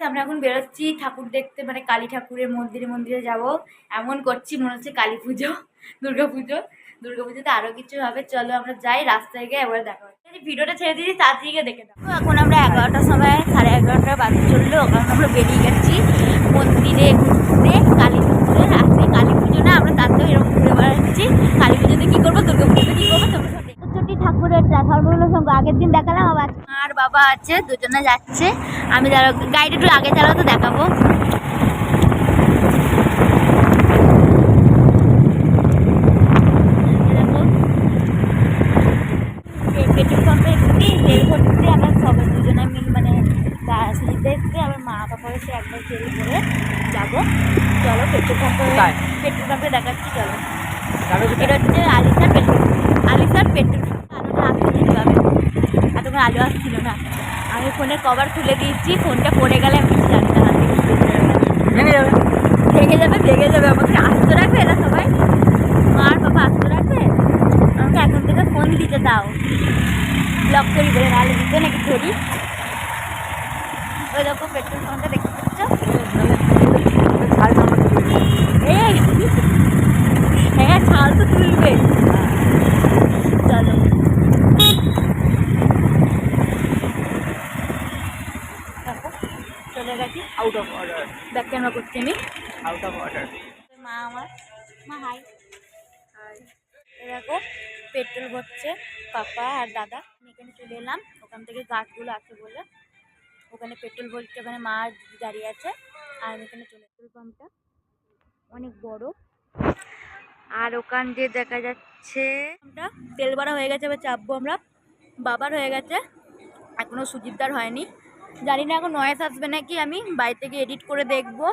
আমরা এখন বেরোচ্ছি ঠাকুর দেখতে, মানে কালী ঠাকুরের মন্দিরে যাব। এমন করছি মনে হচ্ছে কালী পুজো, দুর্গাপুজোতে আরো কিছু হবে। চলো আমরা যাই, রাস্তায় গিয়ে এবার দেখা হচ্ছে। ভিডিওটা ছেড়ে দিয়েছি, তাড়াতাড়ি দেখে দাও। এখন আমরা 11টার সময়, 11:30 বাজে চললো, কারণ আমরা বেরিয়ে গেছি মন্দিরে ঘুরতে। কালী পুজোর আজকে কালী পুজো না, আমরা তাতেও এরকম ঘুরে বেড়াচ্ছি। কালী পুজোতে কী করবো, দুর্গাপুজোতে কী করবো, তোমার সাথে ছোটি ঠাকুরের ধর্মগুলো সঙ্গে আগের দিন দেখালাম। আবার আর বাবা আছে, দুজনে যাচ্ছে। আমি গাড়িটা একটু আগে চালাও তো দেখাবো। পেট্রোল পাম্পে তেল ভরতে আমরা সবাই দুজনে মিলে, মানে সুজিতে আমার মা বাবা এসে একবার তেল ভরে যাবো। চলো পেট্রোল পাম্পে দেখাচ্ছি। চলো, এটা হচ্ছে আলিসার পেট্রোল আলোটা আসতে দিতে হবে। এতক্ষণ আলো আসছিল না। আমি ফোনের কভার খুলে দিয়েছি, ফোনটা পড়ে গেলে আমি কিছু জানি না, ভেঙে যাবে। আমাকে আস্ত রাখবে এরা সবাই, মা আর বাবা আস্ত রাখবে। আমাকে এখন থেকে ফোন দিতে দাও, ব্লক করি বলে, নাহলে দিতে নাকি ধরি। ওই দেখো পেট্রোল পাম্পটা দেখতে পাচ্ছ, হ্যাঁ ছাল তো তুলবে। চলো চলে গেছি, out of order. Back camera করছি আমি, আউট অফ অর্ডার। মা হাই। দেখো পেট্রোল ভরছে পাপা আর দাদা। আমি এখানে চলে এলাম, ওখান থেকে গাছগুলো আছে বলে ওখানে পেট্রোল ভরছে। ওখানে মা দাঁড়িয়ে আছে আর আমি এখানে চলে। পেট্রোল পাম্পটা অনেক বড়, আর ওখান দিয়ে দেখা যাচ্ছে তেল ভরা হয়ে গেছে। এবার চাপবো আমরা। বাবার হয়ে গেছে, এখনো সুজিতদার হয়নি। জানি না এখন নয়েস আসবে নাকি, আমি বাড়ি থেকে এডিট করে দেখবো।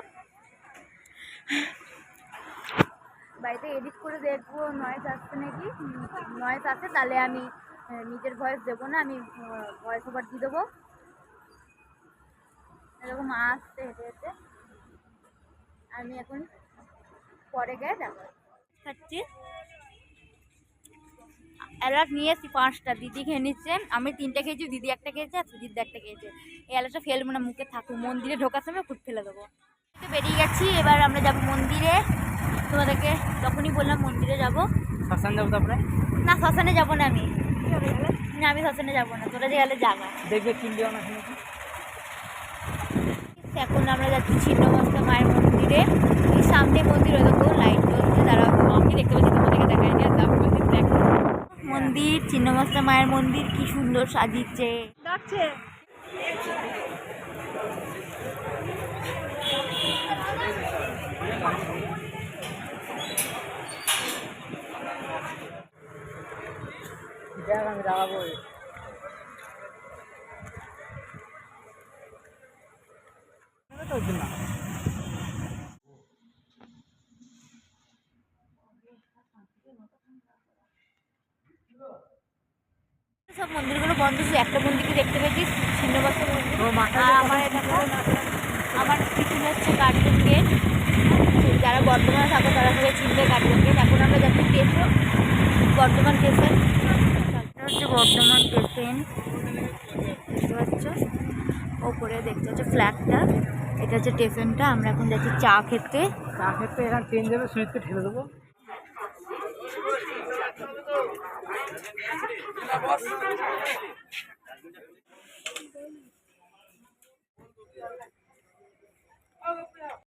নয়েস আসছে নাকি। নয়েস আসে তাহলে আমি নিজের ভয়েস দেবো না, আমি ভয়েস ওভার দিয়ে দেবো। এরকম মা আসতে হেঁটে হেঁটে, আমি এখন পরে গিয়ে দেখো খাচ্ছি। অ্যালার্ট নিয়ে এসেছি 5টা, দিদি খেয়ে নিচ্ছে, আমি 3টে খেয়েছি, দিদি 1টা খেয়েছে আর সুজিত 1টা খেয়েছে। এই অ্যালার্টটা ফেলবো না, মুখে থাকুক। মন্দিরে ঢোকার সময় খুব ফেলে দেবো। বেরিয়ে গেছি, এবার আমরা যাবো মন্দিরে। তোমাদেরকে তখনই বললাম মন্দিরে যাবো। শ্মশান যাবো তারপরে? না শ্মশানে যাবো না আমি, আমি শ্মশানে যাবো না, তোরা যে গেলে যাবা দেখবে কিনলেও না। এখন আমরা যাচ্ছি ছিন্নমস্তা মায়ের মন্দিরে। এই সামনে মন্দির, ওই দেখো লাইট জ্বলছে, তারা আমি দেখতে পাচ্ছি, তোমাদেরকে দেখাই নি। মন্দির ছিন্নমস্তা মায়ের মন্দির, কি সুন্দর সাজিয়েছে, লাগছে। আমি দাঁড়াবো। সব মন্দিরগুলো বন্ধ ছিল, একটা মন্দিরকে দেখতে পেয়েছি, ছিন্নমস্তা মন্দির। আমার পিছনে হচ্ছে গার্ডেন গেট। যারা বর্ধমানে থাকো তারা সবাই চিনবে গার্ডেন গেট। এখন আমরা যাচ্ছি স্টেশন, বর্ধমান স্টেশন। হচ্ছে বর্ধমান স্টেশন, দেখতে পাচ্ছ ওপরে, দেখতে হচ্ছে ফ্ল্যাগটা। এটা হচ্ছে স্টেশনটা। আমরা এখন যাচ্ছি চা খেতে। এখানে ট্রেন যাবে, সুইচকে ঠেলে দেবো।